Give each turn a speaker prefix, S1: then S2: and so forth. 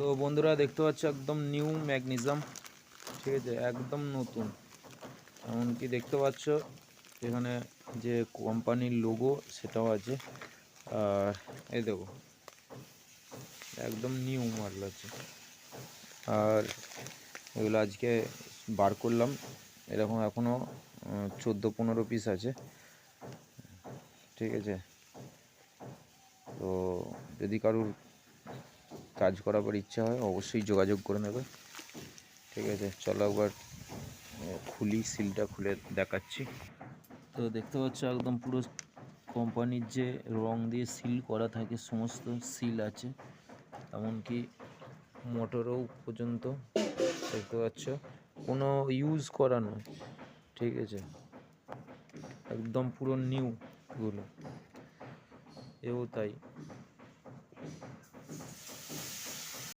S1: তো বন্ধুরা দেখতে পাচ্ছ একদম নিউ ম্যাগনেসিয়াম, ঠিক আছে, একদম নতুন। এমনকি দেখতে পাচ্ছ এখানে যে কোম্পানির লোগো সেটাও আছে। আর এই দেখো একদম নিউ মাল আছে। আর এগুলো আজকে বার করলাম, এরকম এখনও 14-15 পিস আছে, ঠিক আছে। তো যদি কারোর কাজ করাবার ইচ্ছা হয় অবশ্যই যোগাযোগ করে নেবে, ঠিক আছে। চলো একবার খুলি, সিলটা খুলে দেখাচ্ছি। তো দেখতে পাচ্ছ একদম পুরো কোম্পানির যে রং দিয়ে সিল করা থাকে সমস্ত সিল আছে, এমনকি মোটরেও পর্যন্ত দেখতে পাচ্ছ কোনো ইউজ করা নয়, ঠিক আছে, একদম পুরো নিউ এগুলো। এও তাই,